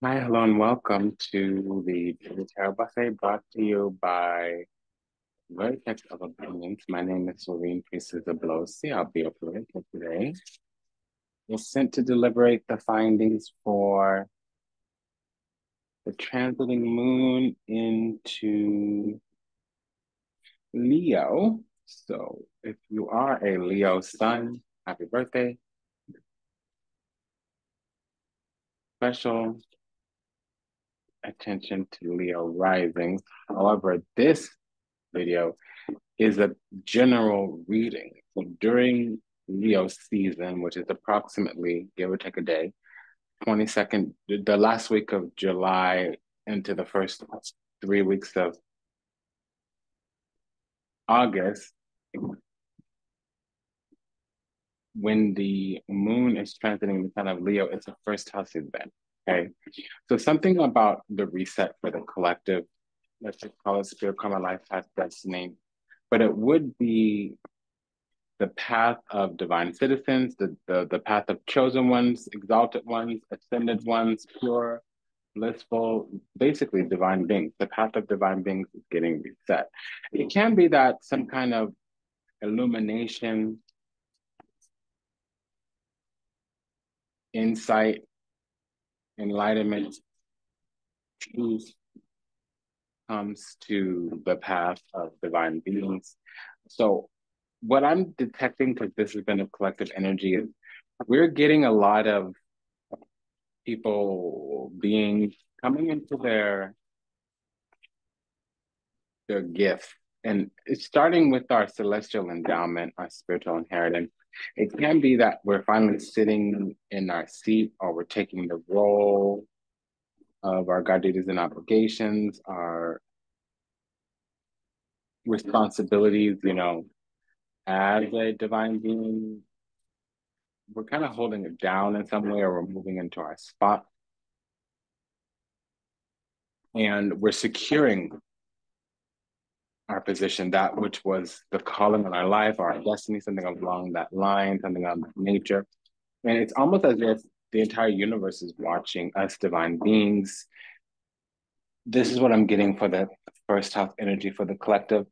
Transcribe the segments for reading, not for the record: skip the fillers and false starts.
Hi, hello, and welcome to the Divinity Buffet brought to you by Vertex of Abundance. My name is Priestess Abossi. I'll be operating today. We're sent to deliberate the findings for the transiting moon into Leo. So if you are a Leo sun, happy birthday. Special attention to Leo rising. However, this video is a general reading. So during Leo season, which is approximately, give or take a day, 22nd, the last week of July into the first 3 weeks of August, when the moon is transiting the sign of Leo, it's a first house event. Okay. So something about the reset for the collective, let's just call it spirit, karma, life path, destiny, but it would be the path of divine citizens, the path of chosen ones, exalted ones, ascended ones, pure, blissful, basically divine beings. The path of divine beings is getting reset. It can be that some kind of illumination, insight, enlightenment, truth comes to the path of divine beings. So what I'm detecting, because this has been a collective energy, is we're getting a lot of people being coming into their gifts, and it's starting with our celestial endowment, our spiritual inheritance. It can be that we're finally sitting in our seat, or we're taking the role of our God duties and obligations, our responsibilities, as a divine being. We're kind of holding it down in some way, or we're moving into our spot, and we're securing our position, that which was the calling on our life, our destiny, something along that line, something of that nature. And it's almost as if the entire universe is watching us divine beings. This is what I'm getting for the first house energy for the collective.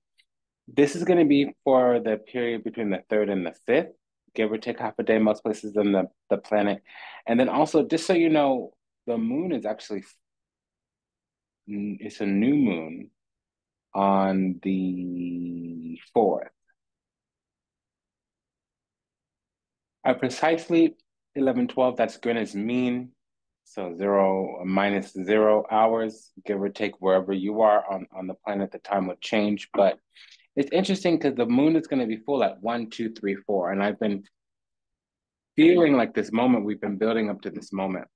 This is going to be for the period between the 3rd and the 5th, give or take half a day, most places in the planet. And then also, just so you know, the moon is actually, it's a new moon on the 4th. At precisely 11:12, that's Greenwich mean. So 0 - 0 hours, give or take, wherever you are on the planet, the time would change. But it's interesting because the moon is going to be full at 1, 2, 3, 4. And I've been feeling like this moment, we've been building up to this moment.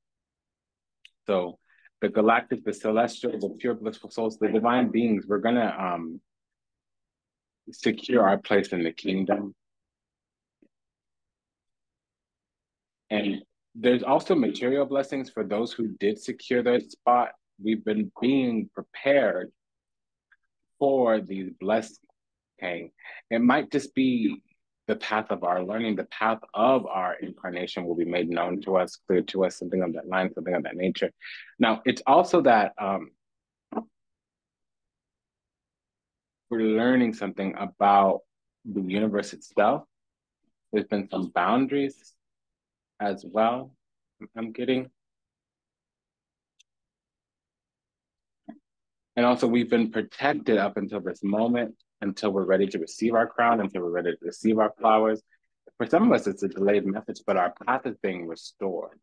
So the galactic, the celestial, the pure blissful souls, the divine beings, we're going to secure our place in the kingdom. And there's also material blessings for those who did secure their spot. We've been being prepared for these blessings. Okay. It might just be the path of our learning, the path of our incarnation will be made known to us, clear to us, something of that line, something of that nature. Now, it's also that we're learning something about the universe itself. There's been some boundaries as well, I'm getting. And also, we've been protected up until this moment, until we're ready to receive our crown, until we're ready to receive our flowers. For some of us, it's a delayed message, but our path is being restored.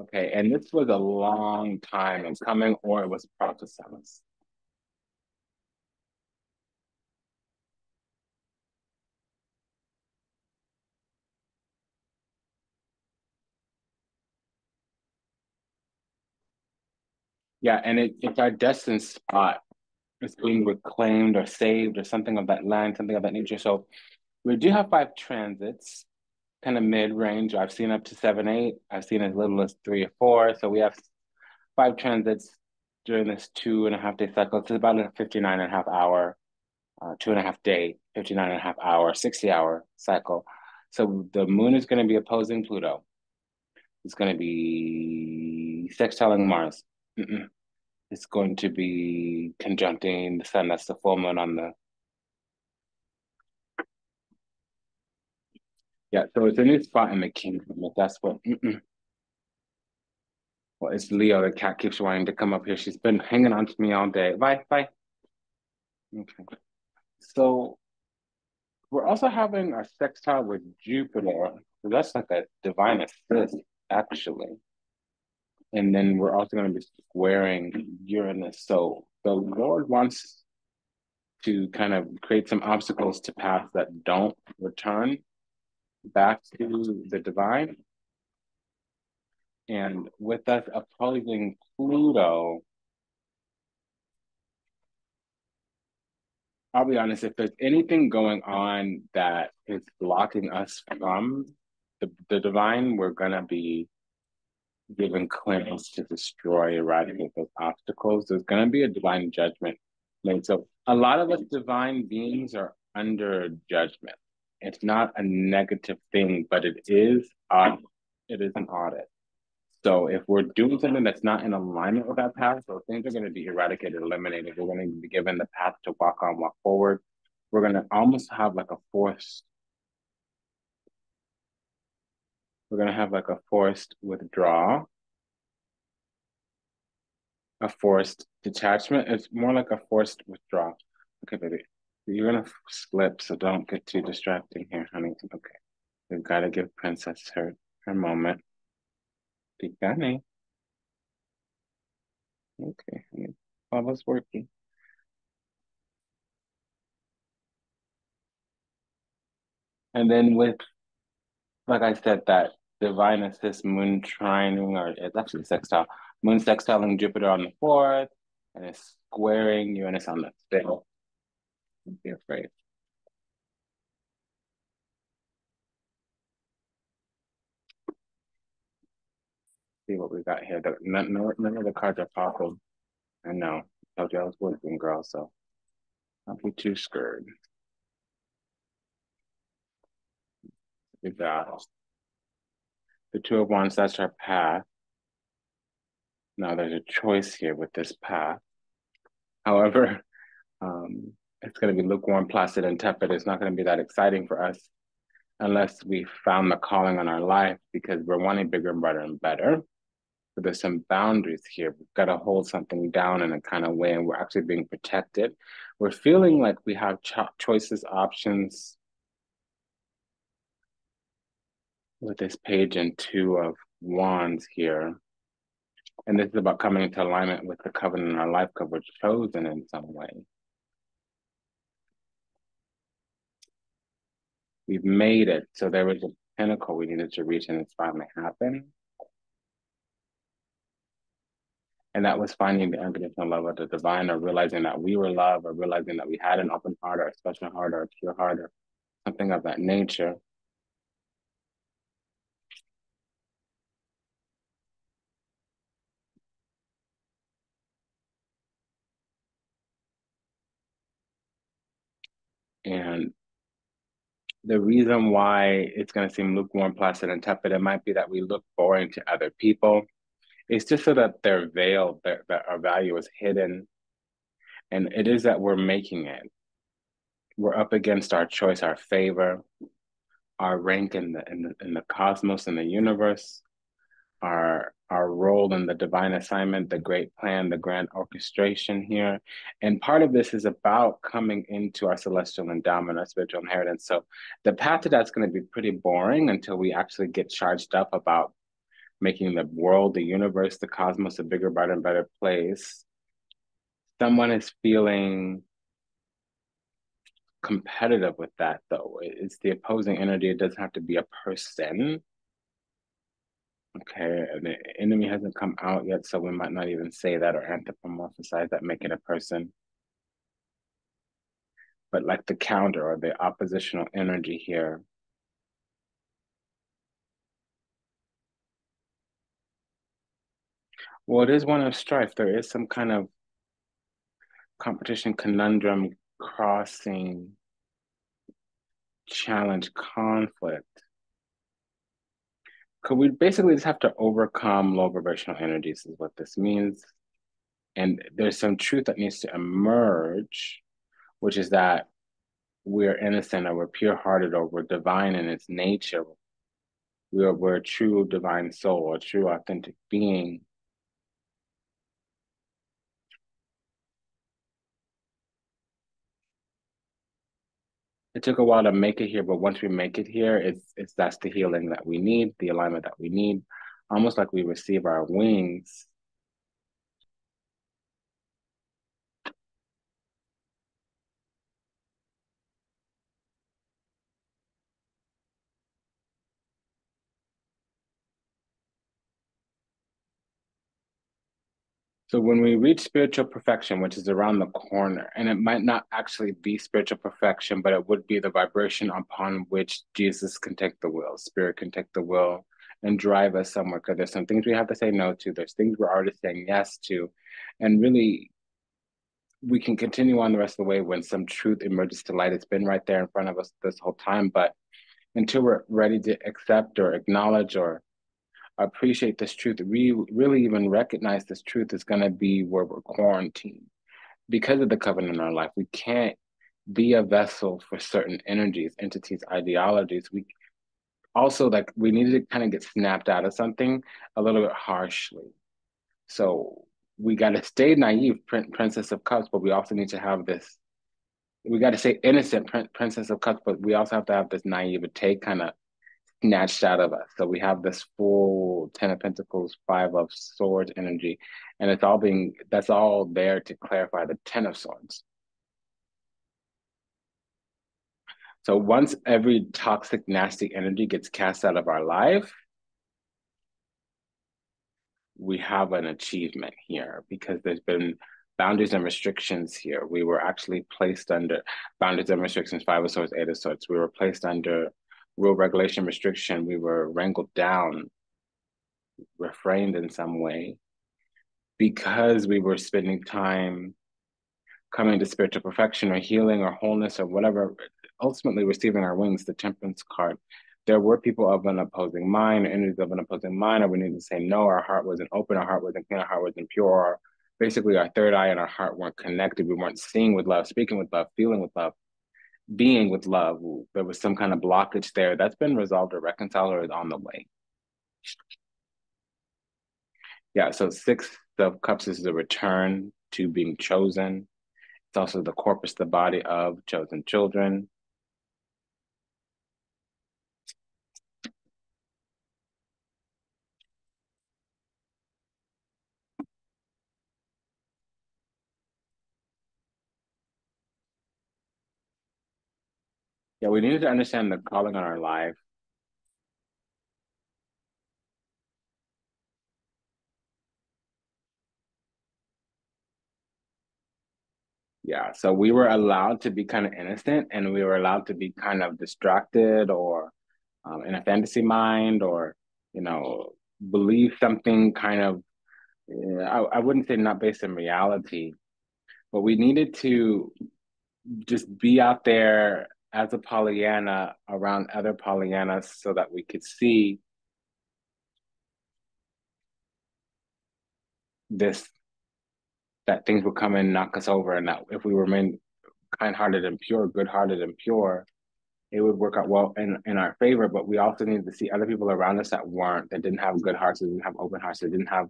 Okay, and this was a long time in coming, or it was prophesied. Yeah, and it's our destined spot. It's being reclaimed or saved or something of that line, something of that nature. So we do have 5 transits, kind of mid-range. I've seen up to 7, 8. I've seen as little as 3 or 4. So we have 5 transits during this 2.5 day cycle. It's about a 59.5 hour, 2.5 day, 59.5 hour, 60 hour cycle. So the moon is going to be opposing Pluto. It's going to be sextiling Mars. It's going to be conjuncting the sun. That's the full moon on the. Yeah, so it's a new spot in the kingdom. If that's what. Well, it's Leo. The cat keeps wanting to come up here. She's been hanging on to me all day. Bye, bye. Okay. So we're also having a sextile with Jupiter. So that's like a divine assist, actually. And then we're also going to be squaring Uranus. So the Lord wants to kind of create some obstacles to paths that don't return back to the divine. And with us opposing Pluto, I'll be honest, if there's anything going on that is blocking us from the divine, we're going to be given clearance to destroy, eradicate those obstacles. There's going to be a divine judgment made. So a lot of us divine beings are under judgment. It's not a negative thing, but it is audit. It is an audit. So if we're doing something that's not in alignment with that path, so things are going to be eradicated, eliminated. We're going to be given the path to walk on, walk forward. We're going to almost have like a forced. We're going to have like a forced withdrawal, a forced detachment. It's more like a forced withdrawal. Okay, baby, you're going to slip, so don't get too distracting here, honey. Okay, we've got to give Princess her moment. Ticane. Okay, honey. Papa's working. And then with, like I said, that divine assist moon trining, or it's actually sextile, moon sextiling Jupiter on the 4th, and it's squaring Uranus on the 5th. Don't be afraid. See what we got here. None of the cards are powerful. I know. I told you I was working, girl, so don't be too scared. We got the Two of Wands, that's our path. Now there's a choice here with this path. However, it's going to be lukewarm, placid, and tepid. It's not going to be that exciting for us unless we found the calling on our life because we're wanting bigger and better and better. But there's some boundaries here. We've got to hold something down in a kind of way, and we're actually being protected. We're feeling like we have choices, options with this page and Two of Wands here. And this is about coming into alignment with the covenant in our life because we're chosen in some way. We've made it. So there was a pinnacle we needed to reach, and it's finally happened. And that was finding the unconditional love of the divine, or realizing that we were love, or realizing that we had an open heart, or a special heart, or a pure heart, or something of that nature. And the reason why it's going to seem lukewarm, placid, and tepid, it might be that we look boring to other people. It's just so that they're veiled, that our value is hidden. And it is that we're making it. We're up against our choice, our favor, our rank in the cosmos, in the universe, our role in the divine assignment, the great plan, the grand orchestration here. And part of this is about coming into our celestial endowment, our spiritual inheritance. So the path to that's going to be pretty boring until we actually get charged up about making the world, the universe, the cosmos a bigger, brighter, and better place. Someone is feeling competitive with that, though. It's the opposing energy. It doesn't have to be a person. Okay, the enemy hasn't come out yet, so we might not even say that or anthropomorphize that, make it a person. But like the counter or the oppositional energy here. Well, it is one of strife. There is some kind of competition, conundrum, crossing, challenge, conflict. we basically just have to overcome low vibrational energies is what this means. And there's some truth that needs to emerge, which is that we're innocent or we're pure-hearted or we're divine in its nature. We're a true divine soul, a true authentic being. It took a while to make it here, but once we make it here, it's that's the healing that we need, the alignment that we need, almost like we receive our wings. So when we reach spiritual perfection, which is around the corner, and it might not actually be spiritual perfection, but it would be the vibration upon which Jesus can take the wheel, Spirit can take the wheel and drive us somewhere. Because there's some things we have to say no to, there's things we're already saying yes to, and really we can continue on the rest of the way when some truth emerges to light. It's been right there in front of us this whole time, but until we're ready to accept or acknowledge or appreciate this truth, we really even recognize this truth is going to be where we're quarantined because of the covenant in our life. We can't be a vessel for certain energies, entities, ideologies. We also like we needed to kind of get snapped out of something a little bit harshly. So we got to stay naive, Princess of Cups, but we also need to have this. We got to say innocent, Princess of Cups, but we also have to have this naivete kind of snatched out of us. So we have this full Ten of Pentacles, Five of Swords energy, and that's all there to clarify the Ten of Swords. So once every toxic, nasty energy gets cast out of our life, we have an achievement here because there's been boundaries and restrictions here. We were actually placed under boundaries and restrictions, Five of Swords, Eight of Swords. We were placed under rule, regulation, restriction. We were wrangled down, refrained in some way because we were spending time coming to spiritual perfection or healing or wholeness or whatever, ultimately receiving our wings, the Temperance card. There were people of an opposing mind, energies of an opposing mind, or we needed to say no, our heart wasn't open, our heart wasn't clean, our heart wasn't pure. Basically, our third eye and our heart weren't connected. We weren't seeing with love, speaking with love, feeling with love, being with love. There was some kind of blockage there. That's been resolved or reconciled or is on the way. Yeah, so Six of Cups is the return to being chosen. It's also the corpus, the body of chosen children. Yeah, we needed to understand the calling on our life. Yeah, so we were allowed to be kind of innocent and we were allowed to be kind of distracted or in a fantasy mind or, you know, believe something kind of, I wouldn't say not based in reality, but we needed to just be out there as a Pollyanna around other Pollyannas so that we could see this, that things would come and knock us over, and that if we remain kind-hearted and pure, good-hearted and pure, it would work out well in our favor. But we also need to see other people around us that weren't, that didn't have good hearts, that didn't have open hearts, that didn't have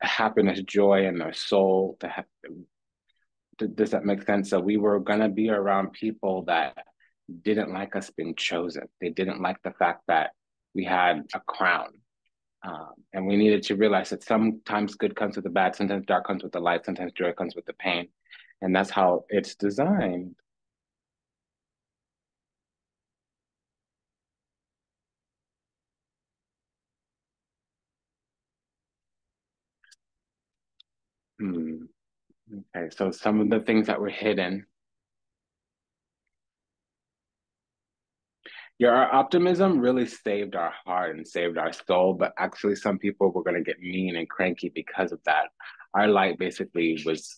happiness, joy in their soul. Does that make sense? So we were gonna be around people that didn't like us being chosen. They didn't like the fact that we had a crown. And we needed to realize that sometimes good comes with the bad, sometimes dark comes with the light, sometimes joy comes with the pain. And that's how it's designed. Hmm. Okay, so some of the things that were hidden. Yeah, our optimism really saved our heart and saved our soul, but actually some people were going to get mean and cranky because of that. Our light basically was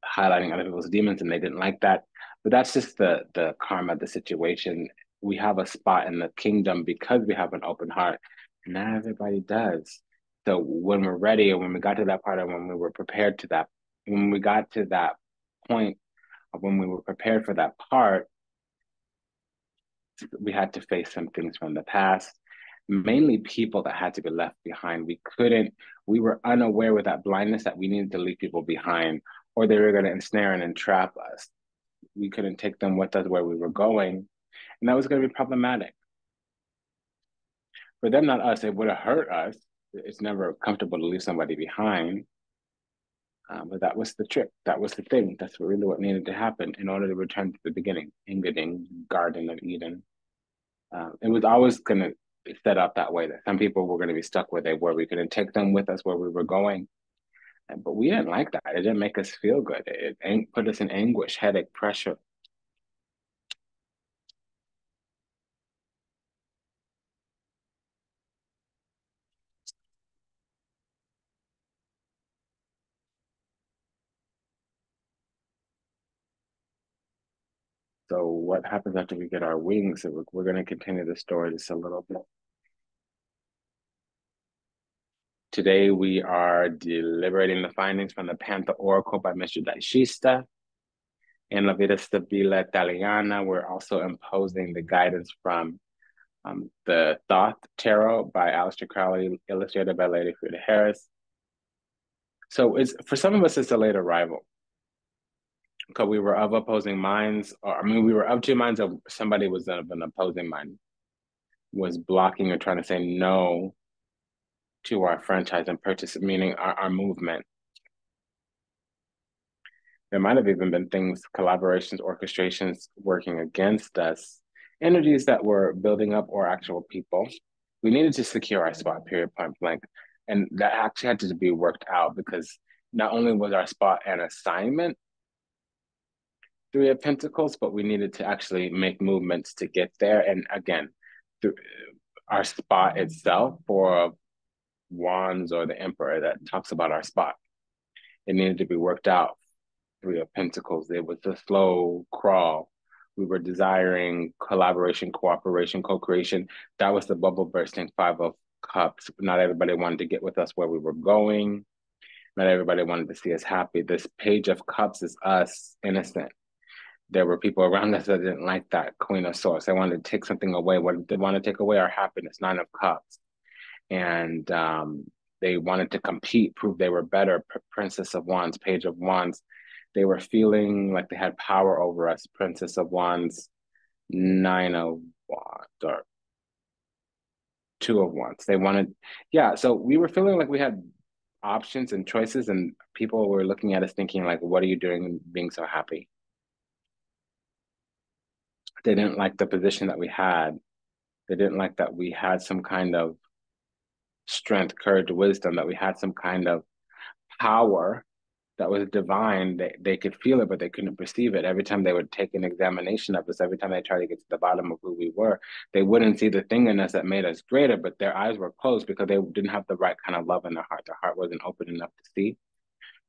highlighting other people's demons and they didn't like that. But that's just the karma, the situation. We have a spot in the kingdom because we have an open heart Not everybody does. So when we're ready, or when we got to that part, of when we were prepared to that, when we got to that point of when we were prepared for that part, we had to face some things from the past, mainly people that had to be left behind. We were unaware with that blindness that we needed to leave people behind, or they were going to ensnare and entrap us. We couldn't take them with us where we were going, and that was going to be problematic. For them, not us, it would have hurt us. It's never comfortable to leave somebody behind. But that was the trick. That was the thing. That's really what needed to happen in order to return to the beginning, in Garden of Eden. It was always going to set up that way, that some people were going to be stuck where they were. We couldn't take them with us where we were going. But we didn't like that. It didn't make us feel good. It put us in anguish, headache, pressure. So what happens after we get our wings? We're going to continue the story just a little bit. Today we are deliberating the findings from the Panther Oracle by Mr. Daishista. In La Vida Stabile Italiana, we're also imposing the guidance from the Thoth Tarot by Aleister Crowley, illustrated by Lady Frida Harris. So it's for some of us, it's a late arrival because we were of opposing minds, or I mean, we were of two minds. Of somebody was of an opposing mind, was blocking or trying to say no to our franchise and purchase, meaning our movement. There might have even been things, collaborations, orchestrations working against us, energies that were building up, or actual people. We needed to secure our spot, period, point blank. And that actually had to be worked out because not only was our spot an assignment, Three of Pentacles, but we needed to actually make movements to get there. And again, our spot itself, for Wands or the Emperor, that talks about our spot. It needed to be worked out. Three of Pentacles. It was a slow crawl. We were desiring collaboration, cooperation, co-creation. That was the bubble bursting. Five of Cups. Not everybody wanted to get with us where we were going. Not everybody wanted to see us happy. This Page of Cups is us, innocent. There were people around us that didn't like that Queen of Swords. They wanted to take something away. They wanted to take away our happiness. Nine of Cups. And they wanted to compete, prove they were better. Princess of Wands, Page of Wands. They were feeling like they had power over us. Princess of Wands, Nine of Wands, or Two of Wands. They wanted, yeah. So we were feeling like we had options and choices, and people were looking at us thinking like, "What are you doing, being so happy?" They didn't like the position that we had. They didn't like that we had some kind of strength, courage, wisdom, that we had some kind of power that was divine. They could feel it, but they couldn't perceive it. Every time they would take an examination of us, every time they tried to get to the bottom of who we were, they wouldn't see the thing in us that made us greater, but their eyes were closed because they didn't have the right kind of love in their heart. Their heart wasn't open enough to see,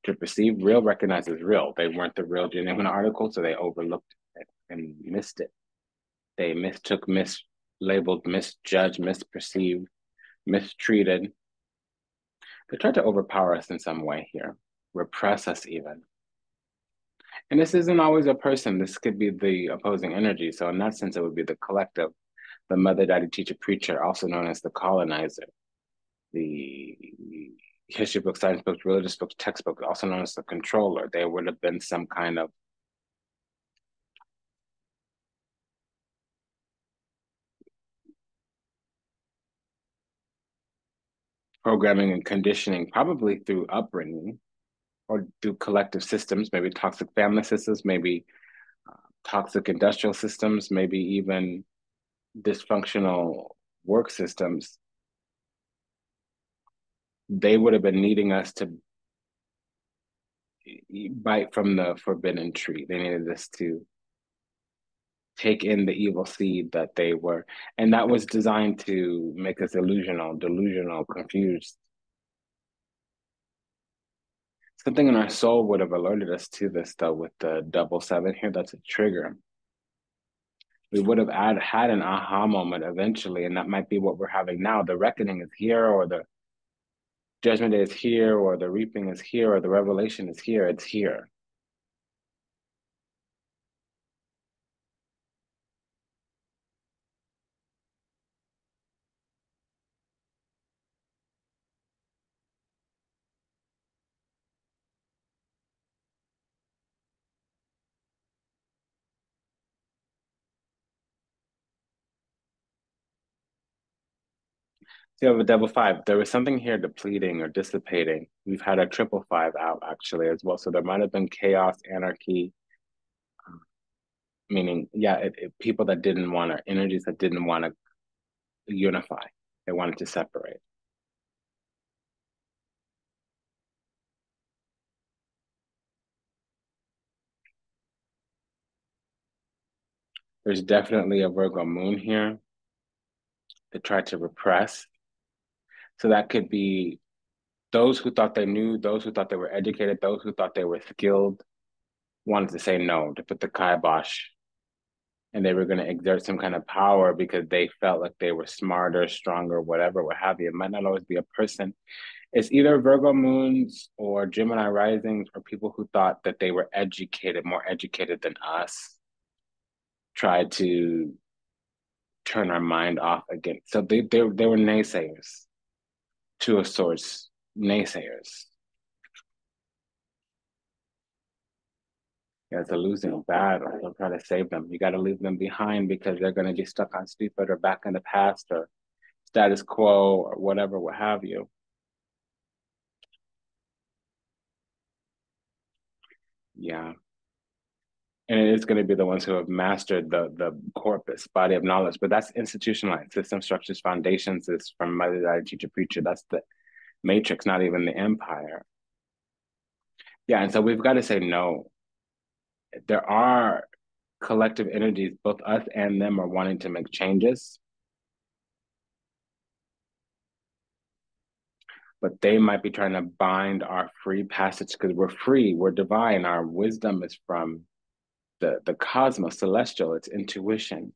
to perceive. Real recognizes real. They weren't the real genuine article, so they overlooked it and missed it. They mistook, mislabeled, misjudged, misperceived, mistreated. They tried to overpower us in some way here, repress us even. And this isn't always a person. This could be the opposing energy. So in that sense, it would be the collective, the mother, daddy, teacher, preacher, also known as the colonizer, the history books, science books, religious books, textbook, also known as the controller. There would have been some kind of programming and conditioning, probably through upbringing or through collective systems, maybe toxic family systems, maybe toxic industrial systems, maybe even dysfunctional work systems. They would have been needing us to bite from the forbidden tree. They needed us to take in the evil seed that they were, and that was designed to make us delusional, confused. Something in our soul would have alerted us to this, though, with the double seven here. That's a trigger. we would have had an aha moment eventually, and that might be what we're having now. The reckoning is here, or the judgment day is here, or the reaping is here, or the revelation is here. It's here. So you have a double five. There was something here depleting or dissipating. We've had a triple five out actually as well. So there might have been chaos, anarchy, meaning, yeah, people that didn't want to, energies that didn't want to unify. They wanted to separate. There's definitely a Virgo moon here that tried to repress. So that could be those who thought they knew, those who thought they were educated, those who thought they were skilled, wanted to say no, to put the kibosh, and they were going to exert some kind of power because they felt like they were smarter, stronger, whatever, what have you. It might not always be a person. It's either Virgo moons or Gemini risings or people who thought that they were educated, more educated than us, tried to turn our mind off again. So they were naysayers to a source, naysayers. Yeah, it's a losing battle. Don't try to save them. You got to leave them behind because they're going to get stuck on stupid or back in the past or status quo or whatever, what have you. Yeah. And it is going to be the ones who have mastered the corpus, body of knowledge. But that's institutionalized. System structures, foundations is from mother, daddy, teacher, preacher. That's the matrix, not even the empire. Yeah. And so we've got to say no. There are collective energies, both us and them are wanting to make changes, but they might be trying to bind our free passage because we're free, we're divine. Our wisdom is from the cosmos, celestial, it's intuition.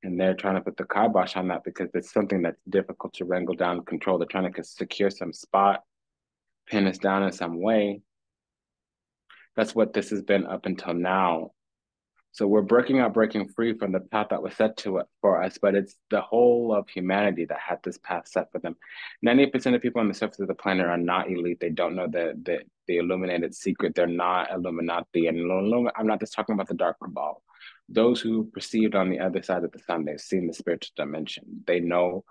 And they're trying to put the kibosh on that because it's something that's difficult to wrangle down, control. They're trying to secure some spot, pin us down in some way. That's what this has been up until now. So we're breaking free from the path that was set to it for us, but it's the whole of humanity that had this path set for them. 90% of people on the surface of the planet are not elite. They don't know the illuminated secret. They're not Illuminati. And I'm not just talking about the dark cabal. Those who perceived on the other side of the sun, they've seen the spiritual dimension. They know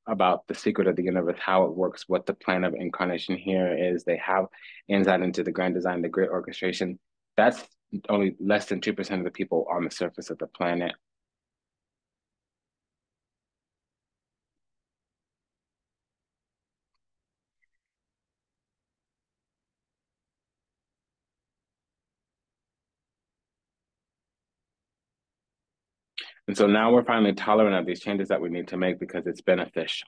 about the secret of the universe, how it works, what the plan of incarnation here is. They have insight into the grand design, the great orchestration. That's only less than 2% of the people on the surface of the planet. And so now we're finally tolerant of these changes that we need to make because it's beneficial.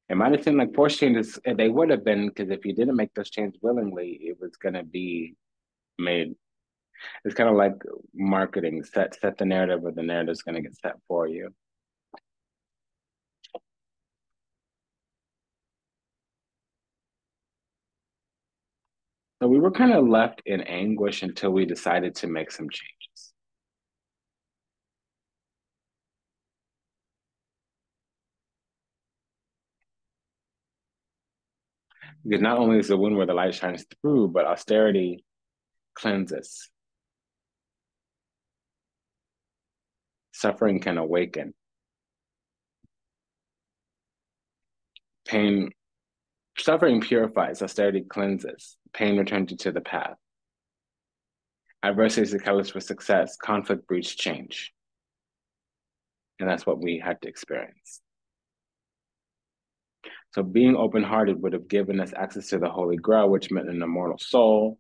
It might have seemed like forced changes, they would have been, because if you didn't make those changes willingly, it was going to be made. It's kind of like marketing, set the narrative, or the narrative's going to get set for you. So we were kind of left in anguish until we decided to make some changes. Because not only is the wind where the light shines through, but austerity cleanses. Suffering can awaken. Pain, suffering purifies, austerity cleanses. Pain returns you to the path. Adversity is the catalyst for success. Conflict breeds change. And that's what we had to experience. So being open-hearted would have given us access to the Holy Grail, which meant an immortal soul.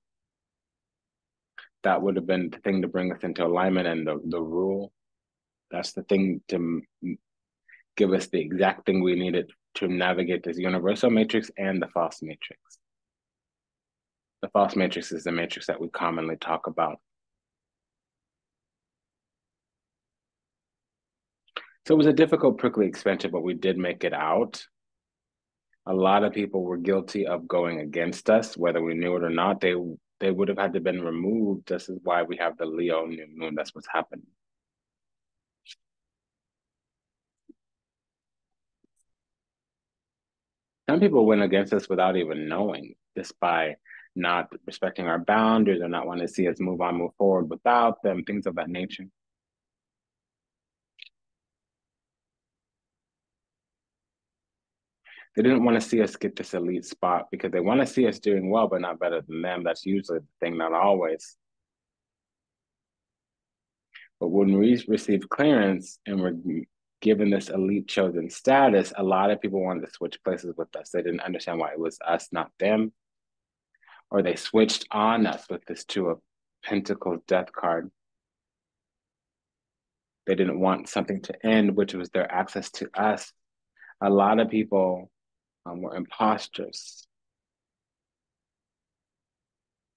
That would have been the thing to bring us into alignment and the rule. That's the thing to give us the exact thing we needed to navigate this universal matrix and the false matrix. The false matrix is the matrix that we commonly talk about. So it was a difficult, prickly expansion, but we did make it out. A lot of people were guilty of going against us, whether we knew it or not. They would have had to been removed. This is why we have the Leo new moon. That's what's happening. Some people went against us without even knowing, just by not respecting our boundaries or not wanting to see us move on, move forward without them, things of that nature. They didn't want to see us get this elite spot because they want to see us doing well, but not better than them. That's usually the thing, not always. But when we received clearance and were given this elite chosen status, a lot of people wanted to switch places with us. They didn't understand why it was us, not them. Or they switched on us with this Two of Pentacles death card. They didn't want something to end, which was their access to us. A lot of people were imposters.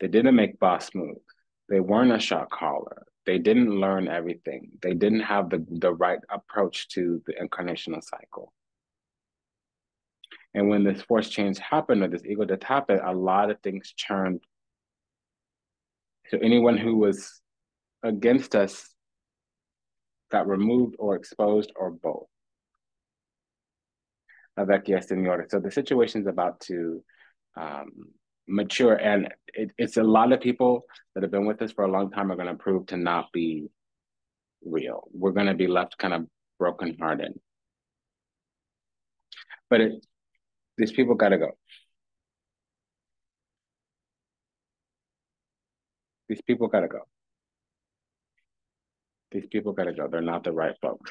They didn't make boss moves. They weren't a shot caller. They didn't learn everything. They didn't have the right approach to the incarnational cycle. And when this force change happened or this ego death happened, a lot of things churned. So anyone who was against us got removed or exposed or both. Vecchia Signora. So the situation is about to mature, and it's a lot of people that have been with us for a long time are going to prove to not be real. We're going to be left kind of brokenhearted. But these people got to go. These people got to go. These people got to go. They're not the right folks.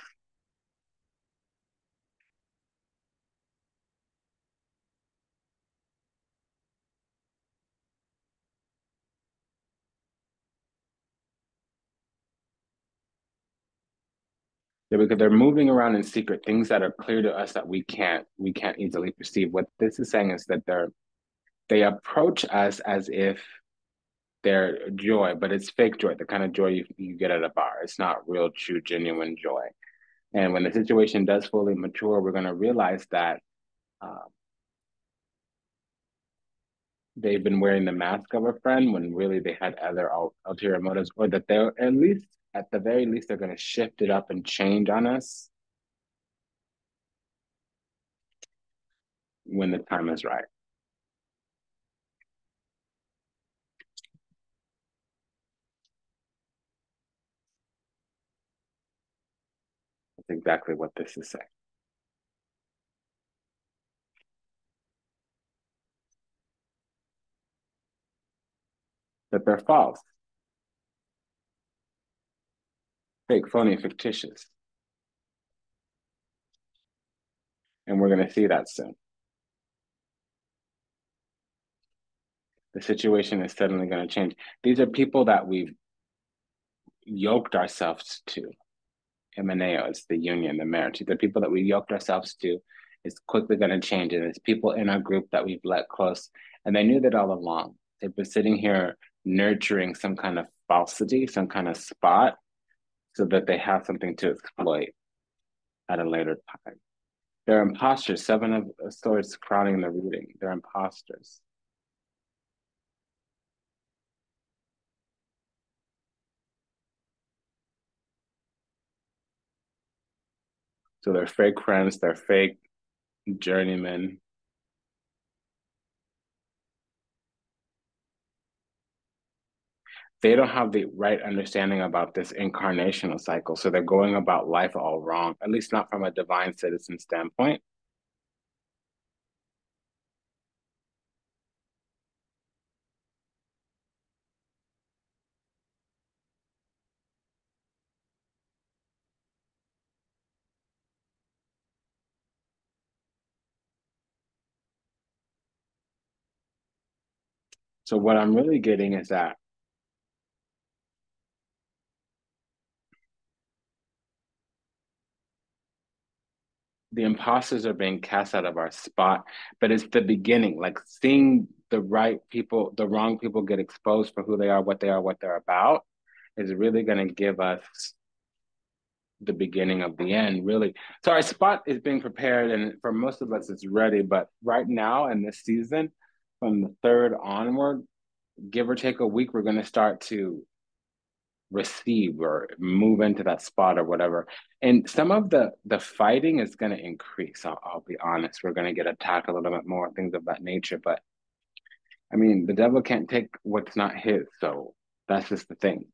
Yeah, because they're moving around in secret, things that are clear to us that we can't easily perceive. What this is saying is that they approach us as if they're joy, but it's fake joy, the kind of joy you get at a bar. It's not real, true, genuine joy. And when the situation does fully mature, we're going to realize that they've been wearing the mask of a friend when really they had other ulterior motives, or that they're at the very least, they're going to shift it up and change on us when the time is right. That's exactly what this is saying. That they're false, fake, phony, fictitious. And we're going to see that soon. The situation is suddenly going to change. These are people that we've yoked ourselves to. Emaneo, it's the union, the marriage. The people that we yoked ourselves to is quickly going to change. And it's people in our group that we've let close. And they knew that all along. They've been sitting here nurturing some kind of falsity, some kind of spot, so that they have something to exploit at a later time. They're imposters. Seven of Swords crowning the reading. They're imposters. So they're fake friends. They're fake journeymen. They don't have the right understanding about this incarnational cycle. So they're going about life all wrong, at least not from a divine citizen standpoint. So what I'm really getting is that the imposters are being cast out of our spot, but it's the beginning, like seeing the right people, the wrong people get exposed for who they are, what they're about, is really going to give us the beginning of the end, really. So our spot is being prepared, and for most of us, it's ready. But right now in this season, from the third onward, give or take a week, we're going to start to receive or move into that spot or whatever. And some of the fighting is going to increase. I'll be honest. We're going to get attacked a little bit more, things of that nature. But I mean, the devil can't take what's not his. So that's just the thing.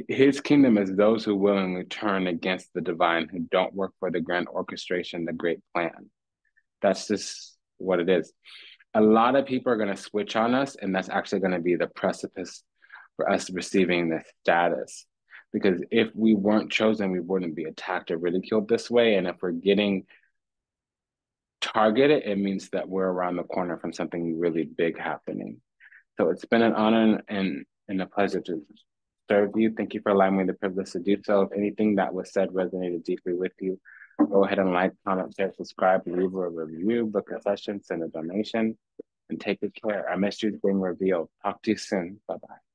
His kingdom is those who willingly turn against the divine, who don't work for the grand orchestration, the great plan. That's just what it is. A lot of people are going to switch on us, and that's actually going to be the precipice for us receiving this status. Because if we weren't chosen, we wouldn't be attacked or ridiculed this way. And if we're getting targeted, it means that we're around the corner from something really big happening. So it's been an honor and a pleasure to serve you. Thank you for allowing me the privilege to do so. If anything that was said resonated deeply with you, go ahead and like, comment, share, subscribe, leave a review, book a session, send a donation, and take good care. Our mystery is being revealed. Talk to you soon. Bye-bye.